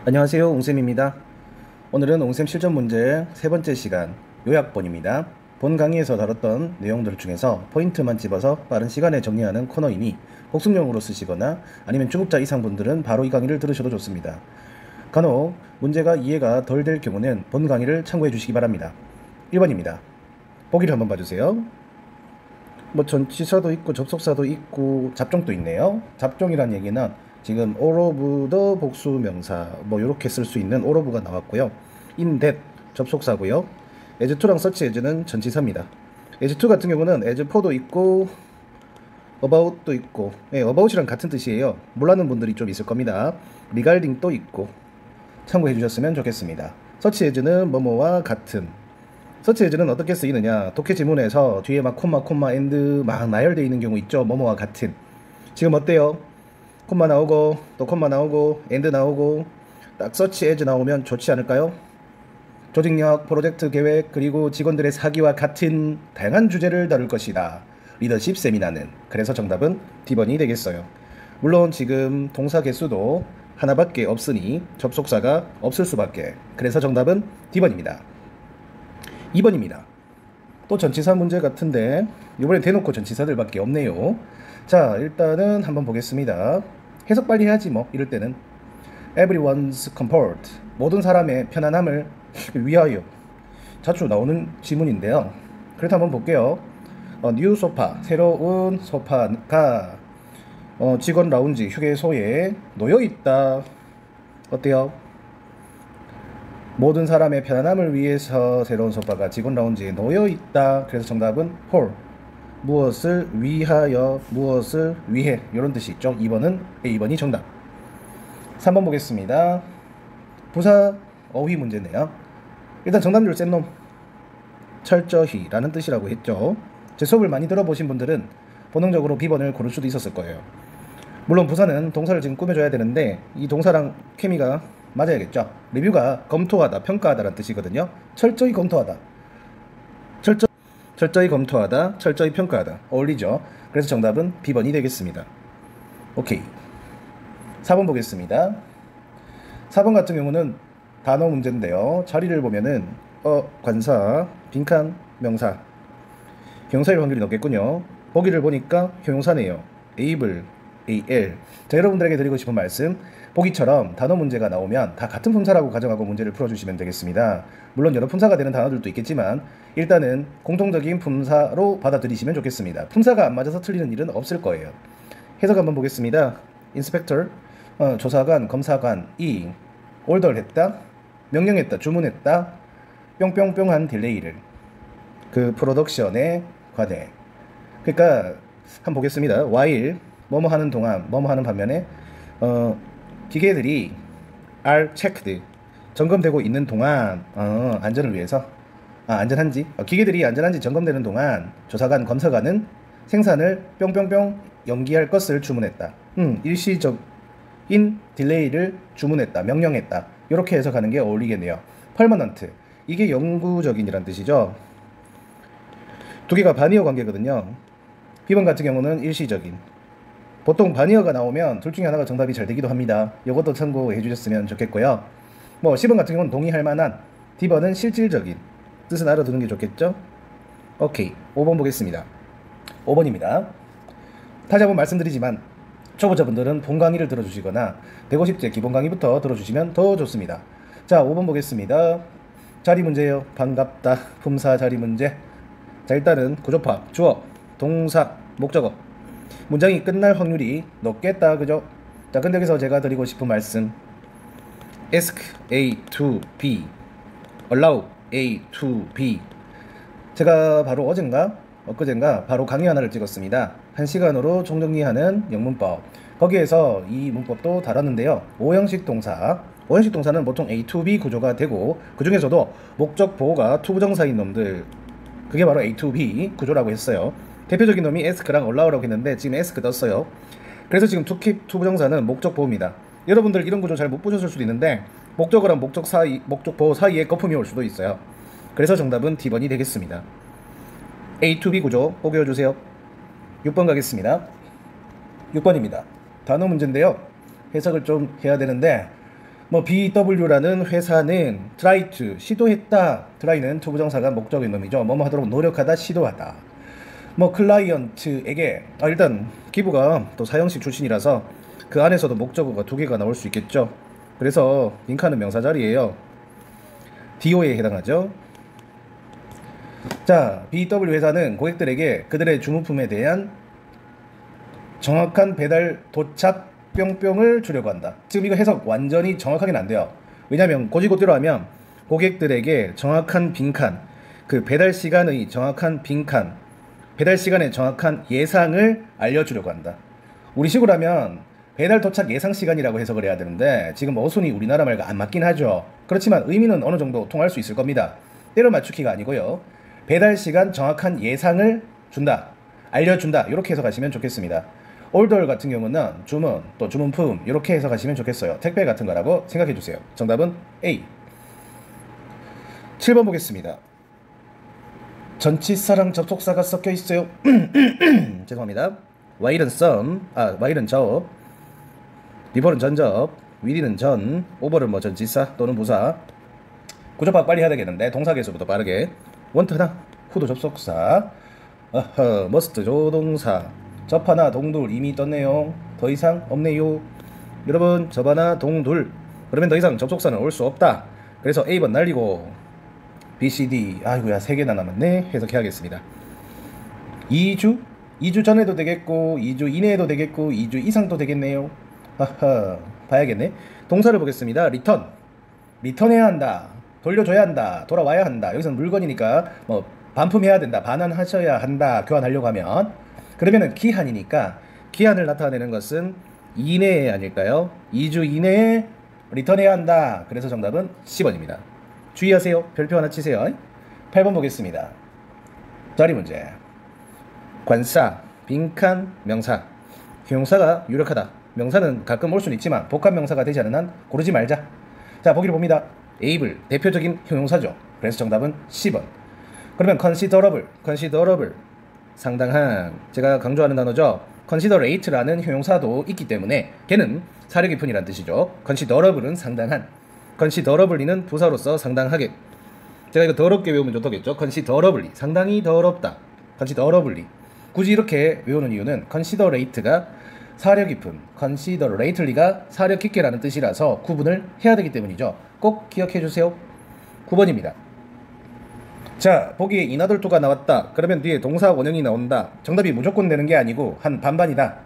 안녕하세요, 옹쌤입니다. 오늘은 옹쌤 실전 문제 세 번째 시간 요약본입니다. 본 강의에서 다뤘던 내용들 중에서 포인트만 집어서 빠른 시간에 정리하는 코너이니 복습용으로 쓰시거나 아니면 중급자 이상 분들은 바로 이 강의를 들으셔도 좋습니다. 간혹 문제가 이해가 덜 될 경우는 본 강의를 참고해 주시기 바랍니다. 1번입니다. 보기를 한번 봐주세요. 전치사도 있고 접속사도 있고 잡종도 있네요. 잡종이란 얘기는 지금 all of the 복수 명사 이렇게 쓸 수 있는 all of가 나왔고요. in that 접속사고요. as to랑 such as는 전치사입니다. as to 같은 경우는 as for도 있고 about도 있고, about이랑 같은 뜻이에요. 몰라는 분들이 좀 있을 겁니다. regarding도 있고 참고해 주셨으면 좋겠습니다. such as는 뭐뭐와 같은. 서치 에즈는 어떻게 쓰이느냐, 독해 지문에서 뒤에 막 콤마 엔드 막 나열되어 있는 경우 있죠. 뭐뭐와 같은. 지금 어때요? 콤마 나오고 또 콤마 나오고 엔드 나오고 딱 서치 에즈 나오면 좋지 않을까요? 조직력, 프로젝트 계획, 그리고 직원들의 사기와 같은 다양한 주제를 다룰 것이다. 리더십 세미나는. 그래서 정답은 D번이 되겠어요. 물론 지금 동사 개수도 하나밖에 없으니 접속사가 없을 수밖에. 그래서 정답은 D번입니다. 2번입니다. 또 전치사 문제 같은데 이번엔 대놓고 전치사들밖에 없네요. 자, 일단은 한번 보겠습니다. 해석 빨리 해야지 이럴 때는 everyone's comfort, 모든 사람의 편안함을 위하여. 자주 나오는 지문인데요. 그래도 한번 볼게요. new sofa, 새로운 소파가 직원 라운지 휴게소에 놓여있다. 어때요? 모든 사람의 편안함을 위해서 새로운 소파가 직원 라운지에 놓여있다. 그래서 정답은 for, 무엇을 위하여, 무엇을 위해, 이런 뜻이 있죠. 2번은 A번이 정답. 3번 보겠습니다. 부사 어휘 문제네요. 일단 정답률 센 놈, 철저히 라는 뜻이라고 했죠. 제 수업을 많이 들어보신 분들은 본능적으로 B번을 고를 수도 있었을 거예요. 물론 부사는 동사를 지금 꾸며줘야 되는데 이 동사랑 케미가 맞아야겠죠. 리뷰가 검토하다, 평가하다 라는 뜻이거든요. 철저히 검토하다, 철저히 검토하다, 철저히 평가하다 어울리죠. 그래서 정답은 B번이 되겠습니다. 오케이. 4번 보겠습니다. 4번 같은 경우는 단어 문제인데요. 자리를 보면은 관사, 빈칸, 명사, 형용사일 확률이 높겠군요. 보기를 보니까 형용사네요. able, AL. 자, 여러분들에게 드리고 싶은 말씀, 보기처럼 단어 문제가 나오면 다 같은 품사라고 가정하고 문제를 풀어주시면 되겠습니다. 물론 여러 품사가 되는 단어들도 있겠지만 일단은 공통적인 품사로 받아들이시면 좋겠습니다. 품사가 안 맞아서 틀리는 일은 없을 거예요. 해석 한번 보겠습니다. 인스펙터, 조사관, 검사관이 올더했다, 명령했다, 주문했다, 뿅뿅뿅한 딜레이를, 그 프로덕션에 관해. 그러니까 한번 보겠습니다. while 뭐뭐 하는 동안, 뭐뭐 하는 반면에 기계들이 are checked, 점검되고 있는 동안, 안전을 위해서, 안전한지, 기계들이 안전한지 점검되는 동안 조사관, 검사관은 생산을 뿅뿅뿅 연기할 것을 주문했다. 일시적인 딜레이를 주문했다, 명령했다. 이렇게 해석하는 게 어울리겠네요. permanent, 이게 영구적인이란 뜻이죠. 두 개가 반이어 관계거든요. B번 같은 경우는 일시적인. 보통 반이어가 나오면 둘 중에 하나가 정답이 잘 되기도 합니다. 이것도 참고해 주셨으면 좋겠고요. 10번 같은 경우는 동의할 만한, D번은 실질적인. 뜻은 알아두는 게 좋겠죠? 오케이. 5번 보겠습니다. 5번입니다. 다시 한번 말씀드리지만 초보자분들은 본 강의를 들어주시거나 150제 기본 강의부터 들어주시면 더 좋습니다. 자, 5번 보겠습니다. 자리 문제예요. 반갑다. 품사 자리 문제. 자, 일단은 구조파, 주어, 동사, 목적어. 문장이 끝날 확률이 높겠다, 그죠? 자, 근데 여기서 제가 드리고 싶은 말씀, ask A to B, allow A to B. 제가 바로 엊그젠가 바로 강의 하나를 찍었습니다. 1시간으로 총정리하는 영문법. 거기에서 이 문법도 다뤘는데요. 오형식 동사는 보통 A to B 구조가 되고, 그 중에서도 목적 보호가 투부정사인 놈들, 그게 바로 A to B 구조라고 했어요. 대표적인 놈이 ask랑 allow라고 했는데 지금 ask 떴어요. 그래서 지금 to keep 투부정사는 목적 보호입니다. 여러분들 이런 구조 잘 못 보셨을 수도 있는데 목적어랑 목적 보호 사이에 거품이 올 수도 있어요. 그래서 정답은 D번이 되겠습니다. A to B 구조 보기 주세요. 6번 가겠습니다. 6번입니다. 단어 문제인데요. 해석을 좀 해야 되는데 뭐 BW라는 회사는 try to 시도했다. try는 투부정사가 목적인 놈이죠. 뭐뭐 하도록 노력하다, 시도하다. 뭐 클라이언트에게 일단 기부가 또 사형식 출신이라서 그 안에서도 목적어가 두 개가 나올 수 있겠죠. 그래서 빈칸은 명사 자리예요. DO에 해당하죠. 자, BW 회사는 고객들에게 그들의 주문품에 대한 정확한 배달 도착 뿅뿅을 주려고 한다. 지금 이거 해석 완전히 정확하게는 안 돼요. 왜냐하면 고지고대로 하면 고객들에게 정확한 빈칸, 그 배달 시간의 정확한 빈칸, 배달 시간의 정확한 예상을 알려주려고 한다. 우리식으로 하면 배달 도착 예상 시간이라고 해석을 해야 되는데 지금 어순이 우리나라 말과 안 맞긴 하죠. 그렇지만 의미는 어느 정도 통할 수 있을 겁니다. 때려 맞추기가 아니고요. 배달 시간 정확한 예상을 준다, 알려준다, 이렇게 해석하시면 좋겠습니다. order 같은 경우는 주문, 또 주문품 이렇게 해석하시면 좋겠어요. 택배 같은 거라고 생각해 주세요. 정답은 A. 7번 보겠습니다. 전치사랑 접속사가 섞여 있어요. 죄송합니다. while은 some, while은 저, before는 전접, will은 전, over는 뭐 전치사 또는 부사. 구조파악 빨리 해야 되겠는데 동사 개수부터 빠르게. want 하나, who도 접속사, must 조동사, 접하나 동둘 이미 떴네요. 더 이상 없네요. 여러분 접하나 동둘 그러면 더 이상 접속사는 올 수 없다. 그래서 A번 날리고 B, C, D 아이고야 3개나 남았네. 해석해야겠습니다. 2주 전에도 되겠고 2주 이내에도 되겠고 2주 이상도 되겠네요. 봐야겠네. 동사를 보겠습니다. 리턴해야 한다, 돌려줘야 한다, 돌아와야 한다. 여기서는 물건이니까 뭐 반품해야 된다, 반환하셔야 한다, 교환하려고 하면. 그러면은 기한이니까 기한을 나타내는 것은 이내에 아닐까요? 2주 이내에 리턴해야 한다. 그래서 정답은 10번입니다. 주의하세요. 별표 하나 치세요. 8번 보겠습니다. 자리 문제. 관사, 빈칸, 명사. 형용사가 유력하다. 명사는 가끔 올 수는 있지만 복합 명사가 되지 않는 한 고르지 말자. 자, 보기를 봅니다. able, 대표적인 형용사죠. 그래서 정답은 10번. 그러면 considerable, 상당한, 제가 강조하는 단어죠. considerate라는 형용사도 있기 때문에 걔는 사려 깊은이란 뜻이죠. considerable은 상당한, considerably는 부사로서 상당하게. 제가 이거 더럽게 외우면 좋다겠죠. considerably, 상당히 더럽다. considerably. 굳이 이렇게 외우는 이유는 considerate가 사려 깊은, considerately가 사려 깊게라는 뜻이라서 구분을 해야 되기 때문이죠. 꼭 기억해 주세요. 9번입니다. 자, 보기에 인하돌 to가 나왔다. 그러면 뒤에 동사 원형이 나온다. 정답이 무조건 되는 게 아니고 한 반반이다.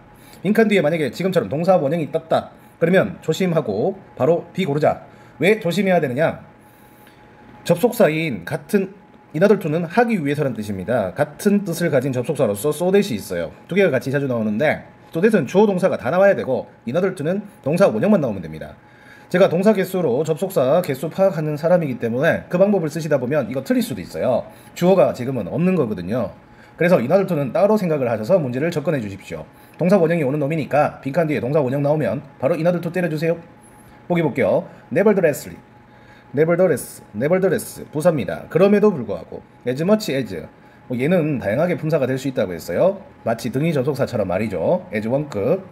빈칸 뒤에 만약에 지금처럼 동사 원형이 떴다. 그러면 조심하고 바로 B 고르자. 왜 조심해야 되느냐? 접속사인 같은, 인하돌 to는 하기 위해서라는 뜻입니다. 같은 뜻을 가진 접속사로서 so that이 있어요. 두 개가 같이 자주 나오는데 so that은 주어 동사가 다 나와야 되고 인하돌 to는 동사 원형만 나오면 됩니다. 제가 동사 개수로 접속사 개수 파악하는 사람이기 때문에 그 방법을 쓰시다 보면 이거 틀릴 수도 있어요. 주어가 지금은 없는 거거든요. 그래서 인하돌 to는 따로 생각을 하셔서 문제를 접근해 주십시오. 동사 원형이 오는 놈이니까 빈칸 뒤에 동사 원형 나오면 바로 인하돌 to 때려주세요. 보기 볼게요. nevertheless 부사입니다. 그럼에도 불구하고 as much as, 얘는 다양하게 품사가 될 수 있다고 했어요. 마치 등위 접속사처럼 말이죠. as 원급,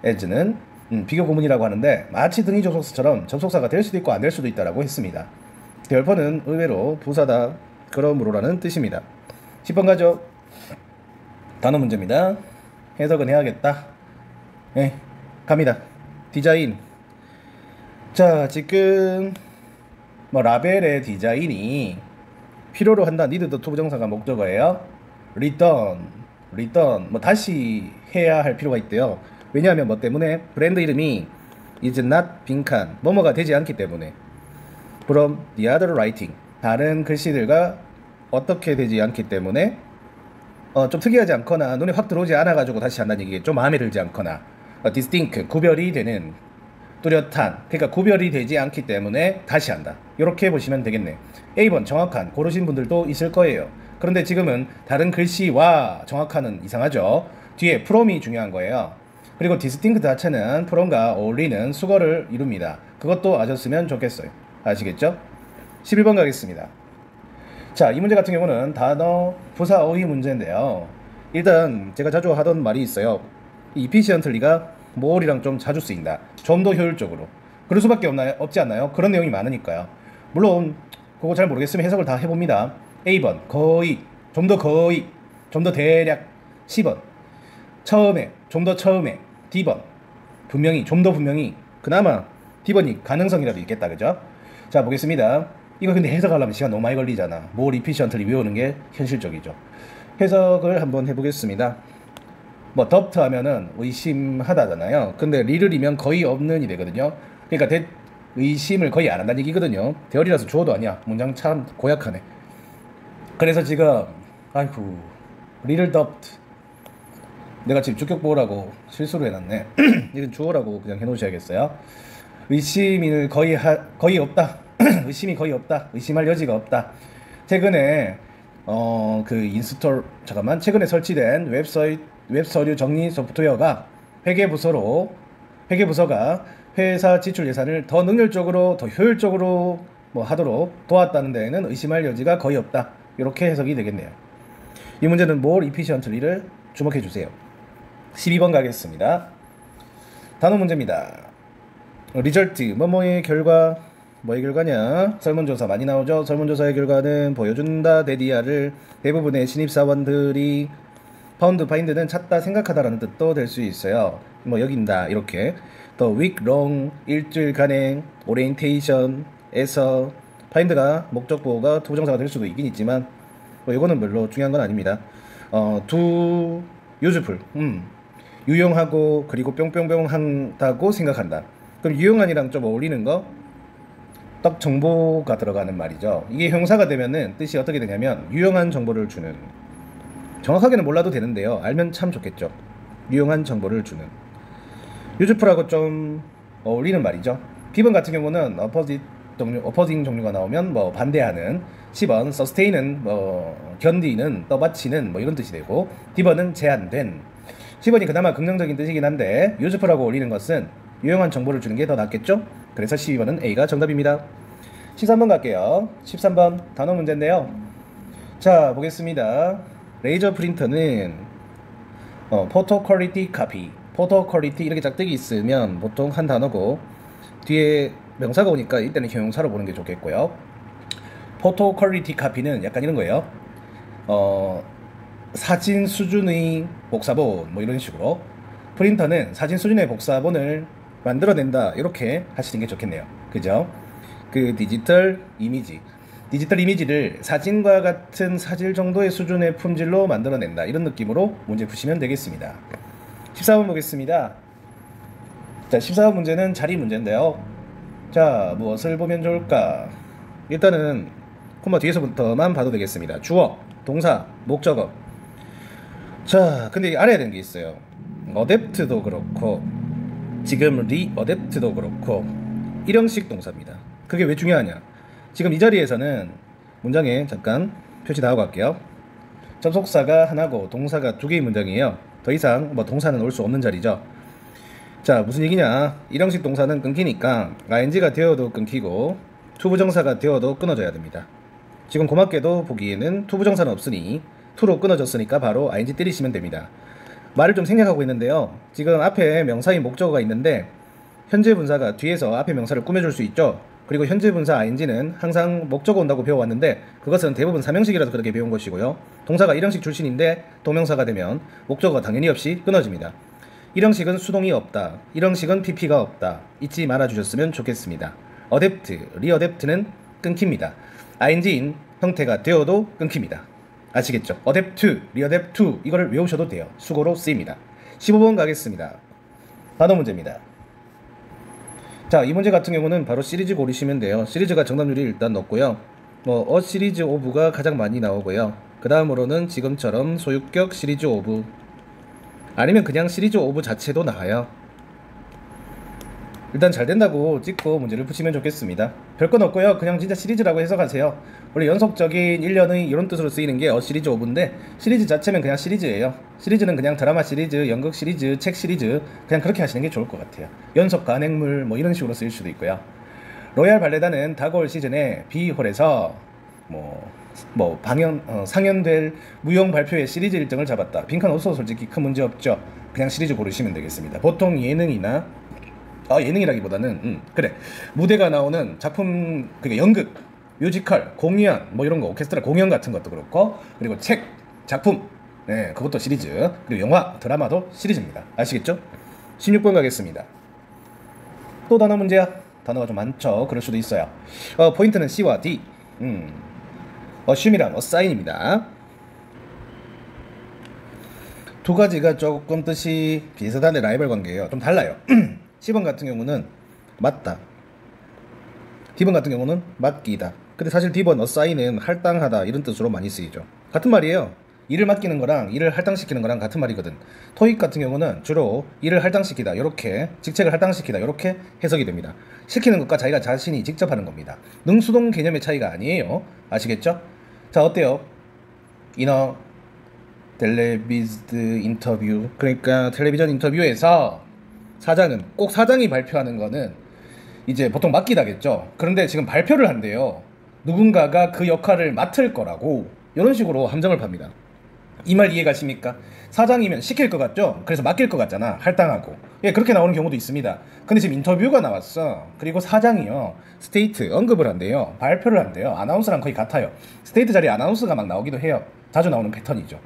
as는 비교 구문이라고 하는데 마치 등위 접속사처럼 접속사가 될 수도 있고 안 될 수도 있다라고 했습니다. therefro는 의외로 부사다, 그러므로라는 뜻입니다. 10번 가죠. 단어 문제입니다. 해석은 해야겠다. 네, 갑니다. 디자인. 자, 지금 라벨의 디자인이 필요로 한다. 니드도 투부정사가 목적어예요. return 다시 해야 할 필요가 있대요. 왜냐하면 뭐 때문에? 브랜드 이름이 is not 빈칸 뭐뭐가 되지 않기 때문에. from the other writing, 다른 글씨들과 어떻게 되지 않기 때문에, 좀 특이하지 않거나 눈에 확 들어오지 않아가지고 다시 한다는 얘기겠죠. 마음에 들지 않거나. distinct, 구별이 되는, 뚜렷한, 그러니까 구별이 되지 않기 때문에 다시 한다. 이렇게 보시면 되겠네. A번 정확한 고르신 분들도 있을 거예요. 그런데 지금은 다른 글씨와 정확한은 이상하죠. 뒤에 from이 중요한 거예요. 그리고 distinct 자체는 from과 어울리는 수거를 이룹니다. 그것도 아셨으면 좋겠어요. 아시겠죠? 11번 가겠습니다. 자, 이 문제 같은 경우는 단어 부사 어휘 문제인데요. 일단 제가 자주 하던 말이 있어요. efficiently가 more이랑 좀 자주 쓰인다. 좀 더 효율적으로. 그럴 수밖에 없지 않나요? 그런 내용이 많으니까요. 물론 그거 잘 모르겠으면 해석을 다 해봅니다. A번 거의, 좀 더 거의, 좀 더 대략. C번 처음에, 좀 더 처음에. D번 분명히, 좀 더 분명히. 그나마 D번이 가능성이라도 있겠다, 그죠? 자, 보겠습니다. 이거 근데 해석하려면 시간 너무 많이 걸리잖아. more efficiently 외우는 게 현실적이죠. 해석을 한번 해보겠습니다. 뭐 doubt 하면은 의심하다잖아요. 근데 리를이면 거의 없는이 되거든요. 그러니까 의심을 거의 안 한다는 얘기거든요. 대열이라서 주어도 아니야. 문장 참 고약하네. 그래서 지금 아이고, little doubt, 내가 지금 주격보호라고 실수로 해놨네. 이건 주어라고 그냥 해놓으셔야겠어요. 의심이 거의 없다. 의심이 거의 없다. 의심할 여지가 없다. 최근에 최근에 설치된 웹서류 정리 소프트웨어가 회계부서가 회사 지출 예산을 더 능률적으로, 더 효율적으로 하도록 도왔다는 데에는 의심할 여지가 거의 없다. 이렇게 해석이 되겠네요. 이 문제는 more efficiently를 주목해 주세요. 12번 가겠습니다. 단어 문제입니다. 리절트, 뭐뭐의 결과. 뭐의 결과냐? 설문조사 많이 나오죠. 설문조사의 결과는 보여준다, 데디아를 대부분의 신입사원들이 파인드는 찾다, 생각하다라는 뜻도 될 수 있어요. 뭐 여긴다, 이렇게. 더 week long, 일주일 간행, 오리엔테이션에서. 파인드가 목적보호가 투부정사가 될 수도 있긴 있지만 이거는 별로 중요한 건 아닙니다. to useful, 유용하고 그리고 뿅뿅뿅 한다고 생각한다. 그럼 유용한이랑 좀 어울리는 거, 딱 정보가 들어가는 말이죠. 이게 형사가 되면은 뜻이 어떻게 되냐면 유용한 정보를 주는. 정확하게는 몰라도 되는데요, 알면 참 좋겠죠. 유용한 정보를 주는. useful하고 좀 어울리는 말이죠. B번 같은 경우는 opposing 종류가 나오면 뭐 반대하는. C번 sustain은 뭐 견디는, 떠받치는 뭐 이런 뜻이 되고, D번은 제한된. C번이 그나마 긍정적인 뜻이긴 한데 useful하고 어울리는 것은 유용한 정보를 주는 게 더 낫겠죠? 그래서 12번은 A가 정답입니다. 13번 갈게요. 13번 단어 문제인데요. 자, 보겠습니다. 레이저 프린터는 포토 퀄리티 카피, 포토 퀄리티 이렇게 짝대기 있으면 보통 한 단어고, 뒤에 명사가 오니까 이때는 형용사로 보는 게 좋겠고요. 포토 퀄리티 카피는 약간 이런 거예요. 사진 수준의 복사본, 뭐 이런 식으로. 프린터는 사진 수준의 복사본을 만들어낸다, 이렇게 하시는 게 좋겠네요. 그죠? 그 디지털 이미지를 사진과 같은 사질 정도의 수준의 품질로 만들어낸다, 이런 느낌으로 문제 푸시면 되겠습니다. 14번 보겠습니다. 자, 14번 문제는 자리 문제인데요. 자, 무엇을 보면 좋을까? 일단은 콤마 뒤에서부터만 봐도 되겠습니다. 주어, 동사, 목적어. 자, 근데 알아야 되는 게 있어요. 어댑트도 그렇고 지금 리어댑트도 그렇고 일형식 동사입니다. 그게 왜 중요하냐? 지금 이 자리에서는 문장에 잠깐 표시 나오고 갈게요. 접속사가 하나고 동사가 두 개의 문장이에요. 더 이상 뭐 동사는 올 수 없는 자리죠. 자, 무슨 얘기냐? 일형식 동사는 끊기니까 ing가 되어도 끊기고 투부정사가 되어도 끊어져야 됩니다. 지금 고맙게도 보기에는 투부정사는 없으니 to로 끊어졌으니까 바로 ing 때리시면 됩니다. 말을 좀 생략하고 있는데요. 지금 앞에 명사인 목적어가 있는데 현재 분사가 뒤에서 앞에 명사를 꾸며줄 수 있죠. 그리고 현재 분사 ing는 항상 목적어 온다고 배워왔는데 그것은 대부분 3형식이라서 그렇게 배운 것이고요. 동사가 1형식 출신인데 동명사가 되면 목적어가 당연히 없이 끊어집니다. 1형식은 수동이 없다, 1형식은 pp가 없다, 잊지 말아주셨으면 좋겠습니다. 어댑트, 리어댑트는 끊깁니다. ing인 형태가 되어도 끊깁니다. 아시겠죠? 어댑트, 리어댑트 이거를 외우셔도 돼요. 수고로 쓰입니다. 15번 가겠습니다. 단어 문제입니다. 자, 이 문제 같은 경우는 바로 시리즈 고르시면 돼요. 시리즈가 정답률이 일단 높고요. 뭐 시리즈 오브가 가장 많이 나오고요. 그 다음으로는 지금처럼 소유격 시리즈 오브, 아니면 그냥 시리즈 오브 자체도 나와요. 일단 잘 된다고 찍고 문제를 푸시면 좋겠습니다. 별건 없고요. 그냥 진짜 시리즈라고 해석하세요. 원래 연속적인 1년의 이런 뜻으로 쓰이는 게 시리즈 오브인데 시리즈 자체는 그냥 시리즈예요. 시리즈는 그냥 드라마 시리즈, 연극 시리즈, 책 시리즈, 그냥 그렇게 하시는 게 좋을 것 같아요. 연속 간행물 뭐 이런 식으로 쓰일 수도 있고요. 로얄 발레단은 다가올 시즌에 비홀에서 상연될 무용 발표회 시리즈 일정을 잡았다. 빈칸 없어서 솔직히 큰 문제 없죠. 그냥 시리즈 고르시면 되겠습니다. 보통 예능이나 예능이라기보다는 그래, 무대가 나오는 작품, 그게 연극, 뮤지컬, 공연 뭐 이런 거, 오케스트라 공연 같은 것도 그렇고, 그리고 책, 작품, 네, 그것도 시리즈, 그리고 영화, 드라마도 시리즈입니다. 아시겠죠? 16번 가겠습니다. 또 단어 문제야. 단어가 좀 많죠. 그럴 수도 있어요. 포인트는 C와 D. assume이랑 assign입니다. 두 가지가 조금 뜻이 비슷한데 라이벌 관계예요. 좀 달라요. 10번 같은 경우는 맞다, D번 같은 경우는 맡기다. 근데 사실 D번 assign은 할당하다 이런 뜻으로 많이 쓰이죠. 같은 말이에요. 일을 맡기는 거랑 일을 할당시키는 거랑 같은 말이거든. 토익 같은 경우는 주로 일을 할당시키다, 이렇게 직책을 할당시키다 이렇게 해석이 됩니다. 시키는 것과 자기가 자신이 직접 하는 겁니다. 능수동 개념의 차이가 아니에요. 아시겠죠? 자, 어때요? 이너 텔레비즈 인터뷰, 그러니까 텔레비전 인터뷰에서 사장은, 꼭 사장이 발표하는 거는 이제 보통 맡기다겠죠. 그런데 지금 발표를 한대요. 누군가가 그 역할을 맡을 거라고, 이런 식으로 함정을 팝니다. 이 말 이해가십니까? 사장이면 시킬 것 같죠? 그래서 맡길 것 같잖아, 할당하고. 예, 그렇게 나오는 경우도 있습니다. 근데 지금 인터뷰가 나왔어. 그리고 사장이요, 스테이트 언급을 한대요. 발표를 한대요. 아나운서랑 거의 같아요. 스테이트 자리에 아나운서가 막 나오기도 해요. 자주 나오는 패턴이죠.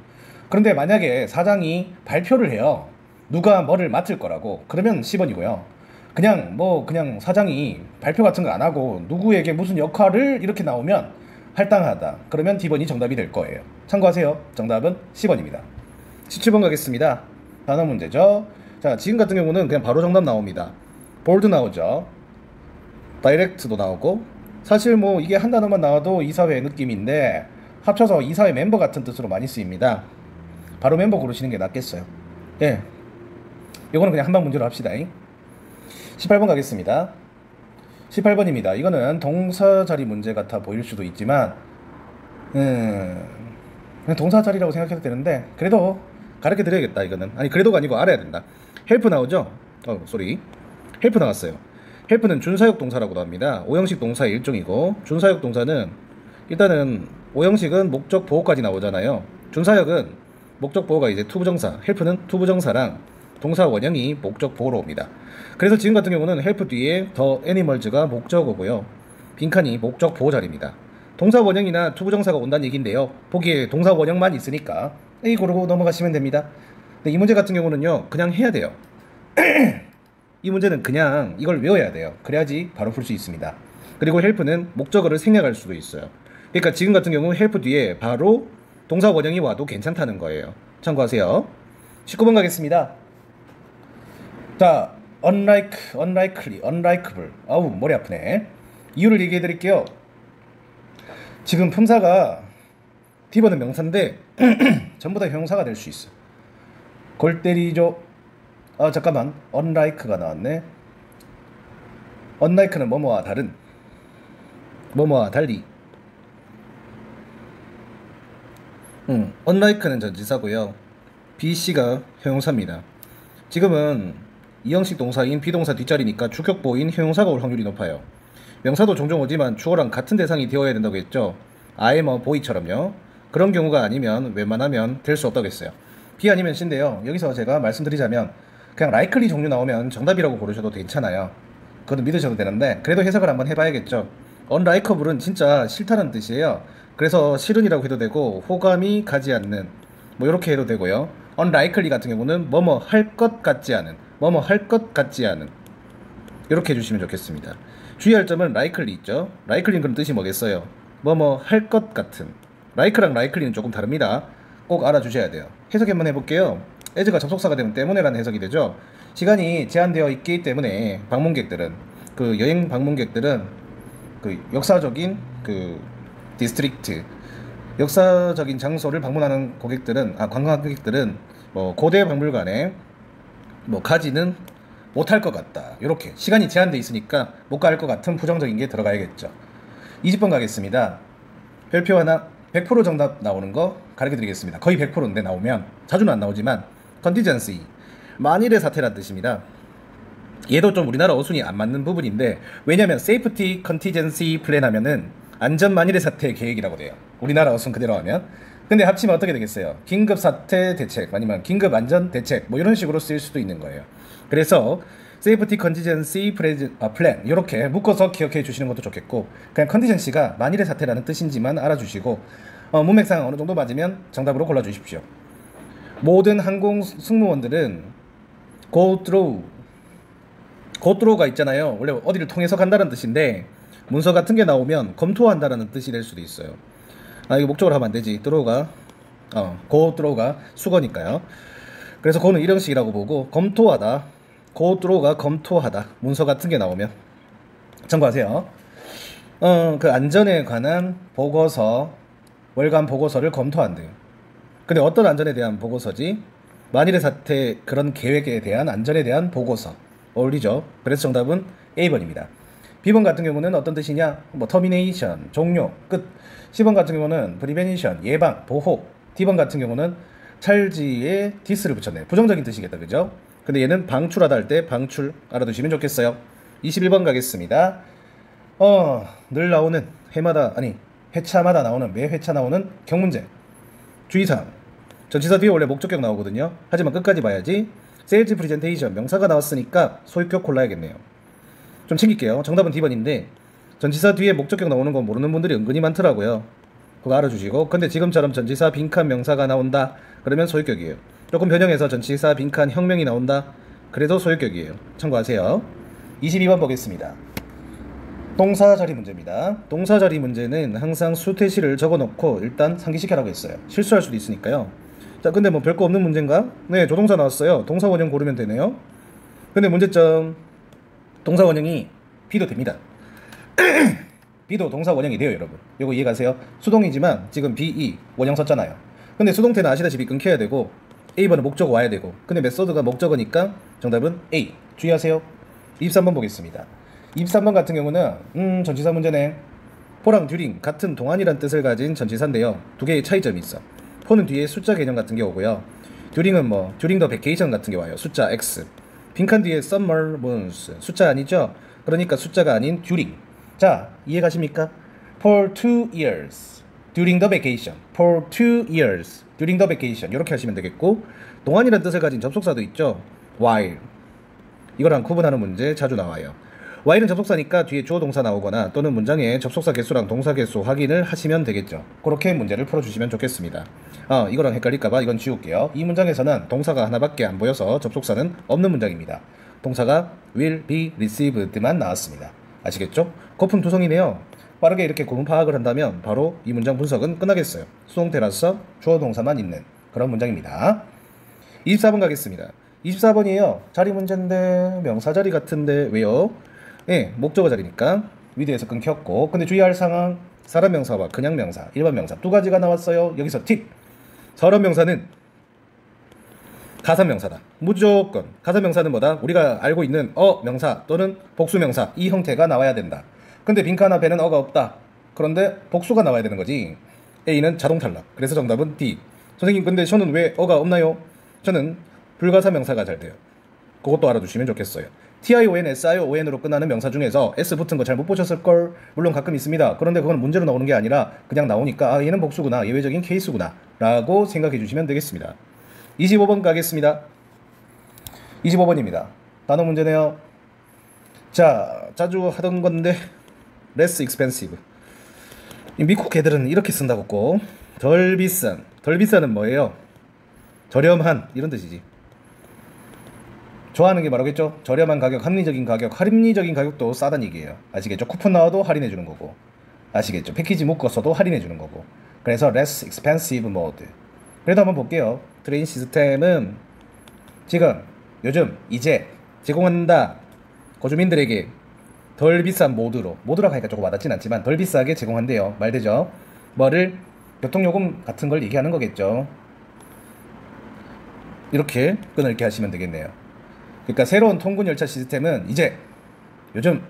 그런데 만약에 사장이 발표를 해요. 누가 뭐를 맡을 거라고. 그러면 10번이고요. 그냥 사장이 발표 같은 거 안 하고 누구에게 무슨 역할을 이렇게 나오면 할당하다. 그러면 D번이 정답이 될 거예요. 참고하세요. 정답은 10번입니다. 17번 가겠습니다. 단어 문제죠. 자, 지금 같은 경우는 그냥 바로 정답 나옵니다. 볼드 나오죠. 다이렉트도 나오고. 사실 뭐 이게 한 단어만 나와도 이사회 느낌인데 합쳐서 이사회 멤버 같은 뜻으로 많이 쓰입니다. 바로 멤버 고르시는 게 낫겠어요. 예, 이거는 그냥 한방 문제로 합시다. 18번 가겠습니다. 18번입니다. 이거는 동사 자리 문제 같아 보일 수도 있지만 그냥 동사 자리라고 생각해도 되는데 그래도 가르쳐 드려야겠다. 이거는 아니, 그래도가 아니고 알아야 된다. 헬프 나오죠? 헬프 나왔어요. 헬프는 준사역 동사라고도 합니다. 오형식 동사의 일종이고, 준사역 동사는 일단은 오형식은 목적 보호까지 나오잖아요. 준사역은 목적 보호가 이제 투부정사, 헬프는 투부정사랑 동사 원형이 목적 보호로 옵니다. 그래서 지금 같은 경우는 헬프 뒤에 더 애니멀즈가 목적어고요, 빈칸이 목적 보호 자리입니다. 동사 원형이나 투부정사가 온다는 얘기인데요. 보기에 동사 원형만 있으니까 A 고르고 넘어가시면 됩니다. 근데 이 문제 같은 경우는요, 그냥 해야 돼요. 이 문제는 그냥 이걸 외워야 돼요. 그래야지 바로 풀 수 있습니다. 그리고 헬프는 목적어를 생략할 수도 있어요. 그러니까 지금 같은 경우 헬프 뒤에 바로 동사 원형이 와도 괜찮다는 거예요. 참고하세요. 19번 가겠습니다. 자, unlikely, unlikable. 아우, 머리 아프네. 이유를 얘기해 드릴게요. 지금 품사가 D번은 명사인데 전부 다 형용사가 될 수 있어. 골 때리죠. 잠깐만, unlike가 나왔네. unlike는 뭐뭐와 다른, 뭐뭐와 달리. unlike는 전치사고요, BC가 형용사입니다. 지금은 이형식 동사인 비동사 뒷자리니까 주격보인 형용사가 올 확률이 높아요. 명사도 종종 오지만 주어랑 같은 대상이 되어야 된다고 했죠. I'm a boy처럼요. 그런 경우가 아니면 웬만하면 될 수 없다고 했어요. B 아니면 C인데요. 여기서 제가 말씀드리자면 그냥 likely 종류 나오면 정답이라고 고르셔도 괜찮아요. 그건 믿으셔도 되는데 그래도 해석을 한번 해봐야겠죠. unlikeable은 진짜 싫다는 뜻이에요. 그래서 싫은이라고 해도 되고, 호감이 가지 않는, 뭐 이렇게 해도 되고요. unlikely 같은 경우는 뭐뭐 할 것 같지 않은, 뭐뭐 할 것 같지 않은, 이렇게 해주시면 좋겠습니다. 주의할 점은 likely 있죠. likely는 그런 뜻이 뭐겠어요? 뭐뭐 할 것 같은. like랑 likely는 조금 다릅니다. 꼭 알아주셔야 돼요. 해석 한번 해볼게요. as가 접속사가 되면 때문에라는 해석이 되죠. 시간이 제한되어 있기 때문에 방문객들은, 그 여행 방문객들은 그 역사적인 그 디스트릭트, 역사적인 장소를 방문하는 고객들은, 관광객들은 뭐 고대 박물관에 뭐 가지는 못할 것 같다. 이렇게 시간이 제한돼 있으니까 못 갈 것 같은 부정적인 게 들어가야겠죠. 20번 가겠습니다. 별표 하나 100% 정답 나오는 거 가르쳐 드리겠습니다. 거의 100%인데 나오면, 자주는 안 나오지만 contingency, 만일의 사태란 뜻입니다. 얘도 좀 우리나라 어순이 안 맞는 부분인데, 왜냐면 safety contingency plan 하면은 안전 만일의 사태 계획이라고 돼요. 우리나라 어순 그대로 하면. 근데 합치면 어떻게 되겠어요? 긴급 사태 대책, 아니면 긴급 안전 대책, 뭐 이런 식으로 쓰일 수도 있는 거예요. 그래서 Safety Contingency Plan 이렇게 묶어서 기억해 주시는 것도 좋겠고, 그냥 컨디션시가 만일의 사태라는 뜻인지만 알아주시고 문맥상 어느 정도 맞으면 정답으로 골라주십시오. 모든 항공 승무원들은 go through가 있잖아요. 원래 어디를 통해서 간다는 뜻인데 문서 같은 게 나오면 검토한다라는 뜻이 될 수도 있어요. 이거 목적으로 하면 안 되지. go through가 수거니까요. 그래서 go는 일형식이라고 보고 검토하다, go through가 검토하다, 문서 같은 게 나오면 참고하세요. 그 안전에 관한 보고서, 월간 보고서를 검토한대요. 근데 어떤 안전에 대한 보고서지? 만일의 사태 그런 계획에 대한 안전에 대한 보고서. 어울리죠? 그래서 정답은 A번입니다. B번 같은 경우는 어떤 뜻이냐? termination, 종료, 끝. C번 같은 경우는 prevention, 예방, 보호. D번 같은 경우는 찰지에 this를 붙였네. 부정적인 뜻이겠다, 그죠? 근데 얘는 방출하다 할 때 방출 알아두시면 좋겠어요. 21번 가겠습니다. 늘 나오는 회차마다 나오는, 매 회차 나오는 경문제. 주의사항. 전치사 뒤에 원래 목적격 나오거든요. 하지만 끝까지 봐야지. 세일즈 프리젠테이션 명사가 나왔으니까 소유격 골라야겠네요. 좀 챙길게요. 정답은 D번인데 전치사 뒤에 목적격 나오는 건 모르는 분들이 은근히 많더라고요. 그거 알아주시고, 근데 지금처럼 전치사 빈칸 명사가 나온다 그러면 소유격이에요. 조금 변형해서 전치사 빈칸 혁명이 나온다 그래도 소유격이에요. 참고하세요. 22번 보겠습니다. 동사자리 문제입니다. 동사자리 문제는 항상 수태시를 적어놓고 일단 상기시켜라고 했어요. 실수할 수도 있으니까요. 자, 근데 뭐 별거 없는 문제인가? 네, 조동사 나왔어요. 동사 원형 고르면 되네요. 근데 문제점, 동사 원형이 B도 됩니다. B도 동사 원형이 돼요, 여러분. 이거 이해가세요? 수동이지만 지금 BE 원형 썼잖아요. 근데 수동태는 아시다시피 끊겨야 되고 A번은 목적 와야 되고, 근데 메소드가 목적어니까 정답은 A. 주의하세요. 23번 보겠습니다. 23번 같은 경우는 전치사 문제네. 포랑 듀링 같은 동안이란 뜻을 가진 전치사인데요. 두 개의 차이점이 있어. 포는 뒤에 숫자 개념 같은 게 오고요. 듀링은 듀링 더 베케이션 같은 게 와요. 숫자 X. 빈칸 뒤에 summer months 숫자 아니죠? 그러니까 숫자가 아닌 듀링. 자, 이해 가십니까? For 2 years during the vacation. For 2 years during the vacation. 이렇게 하시면 되겠고, 동안이란 뜻을 가진 접속사도 있죠. while. 이거랑 구분하는 문제 자주 나와요. while은 접속사니까 뒤에 주어 동사 나오거나 또는 문장에 접속사 개수랑 동사 개수 확인을 하시면 되겠죠. 그렇게 문제를 풀어주시면 좋겠습니다. 이거랑 헷갈릴까봐 이건 지울게요. 이 문장에서는 동사가 하나밖에 안 보여서 접속사는 없는 문장입니다. 동사가 will be received만 나왔습니다. 아시겠죠? 거품 투성이네요. 빠르게 이렇게 구분 파악을 한다면 바로 이 문장 분석은 끝나겠어요. 수동태라서 주어 동사만 있는 그런 문장입니다. 24번 가겠습니다. 24번이에요. 자리 문제인데 명사 자리 같은데 왜요? 예, 목적어 자리니까 위드에서 끊겼고, 근데 주의할 상황, 사람 명사와 그냥 명사, 일반 명사 두 가지가 나왔어요. 여기서 팁! 사람 명사는 가사명사다. 무조건 가사명사는 뭐다? 우리가 알고 있는 명사 또는 복수명사 이 형태가 나와야 된다. 근데 빈칸 앞에는 어가 없다. 그런데 복수가 나와야 되는 거지. A는 자동 탈락. 그래서 정답은 D. 선생님, 근데 저는 왜 어가 없나요? 저는 불가사명사가 잘 돼요. 그것도 알아두시면 좋겠어요. TION, SION으로 끝나는 명사 중에서 S 붙은 거 잘 못 보셨을걸? 물론 가끔 있습니다. 그런데 그건 문제로 나오는 게 아니라 그냥 나오니까 얘는 복수구나, 예외적인 케이스구나 라고 생각해 주시면 되겠습니다. 25번 가겠습니다. 25번입니다. 단어 문제네요. 자, 자주 하던 건데 less expensive. 미국 애들은 이렇게 쓴다고 꼭. 덜 비싼. 덜 비싼은 뭐예요? 저렴한 이런 뜻이지. 좋아하는 게 말하겠죠? 저렴한 가격, 합리적인 가격. 합리적인 가격도 싸다는 얘기예요. 아시겠죠? 쿠폰 나와도 할인해 주는 거고. 아시겠죠? 패키지 묶어서도 할인해 주는 거고. 그래서 less expensive mode. 그래도 한번 볼게요. 트레인 시스템은 지금, 요즘, 이제 제공한다. 거주민들에게 덜 비싼 모드라고 하니까 조금 와닿진 않지만 덜 비싸게 제공한대요. 말되죠? 뭐를? 교통요금 같은 걸 얘기하는 거겠죠. 이렇게 끊을게 하시면 되겠네요. 그러니까 새로운 통근 열차 시스템은 이제 요즘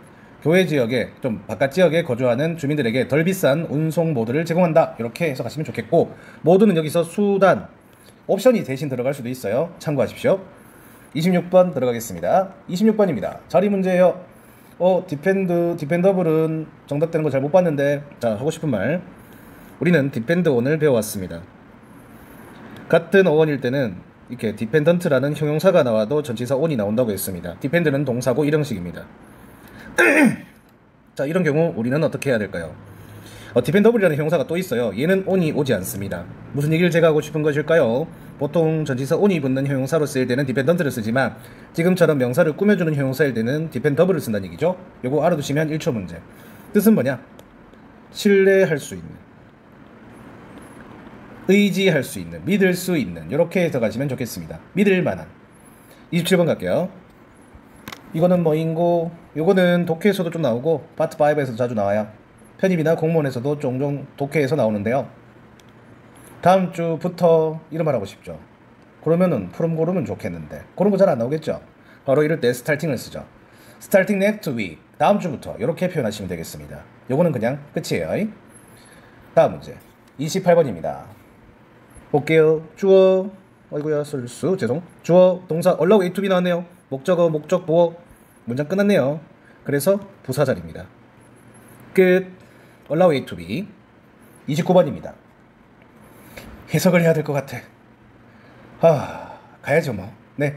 교외 지역에, 좀 바깥 지역에 거주하는 주민들에게 덜 비싼 운송 모드를 제공한다. 이렇게 해석하시면 좋겠고, 모드는 여기서 수단, 옵션이 대신 들어갈 수도 있어요. 참고하십시오. 26번 들어가겠습니다. 26번입니다. 자리 문제예요. 디펜더블은 정답되는 거 잘 못 봤는데, 자, 하고 싶은 말. 우리는 디펜드 온을 배워왔습니다. 같은 어원일 때는 이렇게 dependent라는 형용사가 나와도 전치사 on이 나온다고 했습니다. depend는 동사고 일형식입니다. 자, 이런 경우 우리는 어떻게 해야 될까요? dependable이라는 형용사가 또 있어요. 얘는 on이 오지 않습니다. 무슨 얘기를 제가 하고 싶은 것일까요? 보통 전치사 on이 붙는 형용사로 쓰일 때는 dependent를 쓰지만 지금처럼 명사를 꾸며주는 형용사일 때는 dependable을 쓴다는 얘기죠. 요거 알아두시면 1초 문제. 뜻은 뭐냐? 신뢰할 수 있는, 의지할 수 있는, 믿을 수 있는, 이렇게 해서 가시면 좋겠습니다. 믿을 만한. 27번 갈게요. 이거는 뭐인고, 요거는 독해에서도 좀 나오고 파트 5에서도 자주 나와요. 편입이나 공무원에서도 종종 독해에서 나오는데요. 다음 주부터 이런 말 하고 싶죠. 그러면은 푸름 고르면 좋겠는데 그런 거 잘 안 나오겠죠. 바로 이럴 때 starting을 쓰죠. starting next week, 다음 주부터, 이렇게 표현하시면 되겠습니다. 요거는 그냥 끝이에요. 다음 문제 28번입니다. 볼게요. 주어, 어이구야 쓸수, 죄송. 주어, 동사, allow A to B 나왔네요. 목적어, 목적, 보어. 문장 끝났네요. 그래서 부사 자리입니다. 끝. allow A to B. 29번입니다. 해석을 해야 될 것 같아. 가야죠 뭐. 네.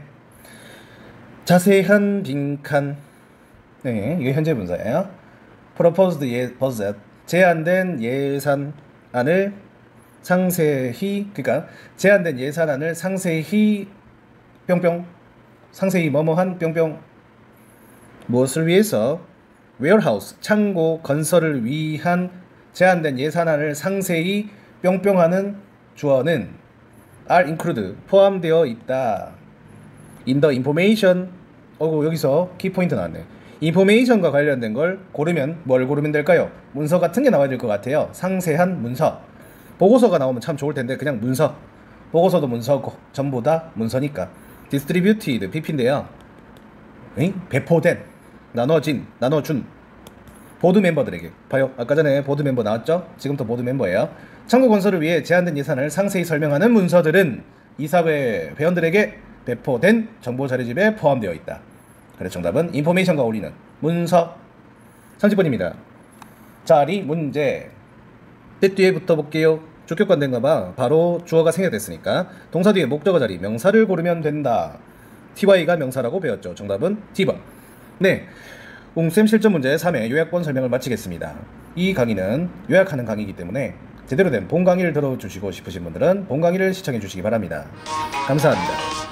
자세한 빈칸. 네, 이게 현재 분사예요. proposed budget, 제한된 예산안을 상세히, 그러니까 제한된 예산안을 상세히 뿅뿅, 상세히 뭐뭐한 뿅뿅. 무엇을 위해서? warehouse, 창고 건설을 위한 제한된 예산안을 상세히 뿅뿅하는 주어는 are include, 포함되어 있다. in the information. 여기서 키포인트 나왔네. information과 관련된 걸 고르면 뭘 고르면 될까요? 문서 같은 게 나와야 될 것 같아요. 상세한 문서. 보고서가 나오면 참 좋을 텐데 그냥 문서. 보고서도 문서고 전부 다 문서니까. distributed, PP인데요. 배포된, 나눠진, 나눠준 보드 멤버들에게. 봐요, 아까 전에 보드 멤버 나왔죠? 지금부터 보드 멤버예요. 창고 건설을 위해 제한된 예산을 상세히 설명하는 문서들은 이사회 회원들에게 배포된 정보 자료집에 포함되어 있다. 그래서 정답은 인포메이션과 어울리는 문서. 30번입니다. 자리 문제. 때 뒤에 붙어볼게요. 주격관대인가봐. 바로 주어가 생략됐으니까 동사 뒤에 목적어 자리 명사를 고르면 된다. ty가 명사라고 배웠죠. 정답은 T번. 네, 웅쌤 실전 문제 3회 요약본 설명을 마치겠습니다. 이 강의는 요약하는 강의이기 때문에 제대로 된 본 강의를 들어주시고 싶으신 분들은 본 강의를 시청해 주시기 바랍니다. 감사합니다.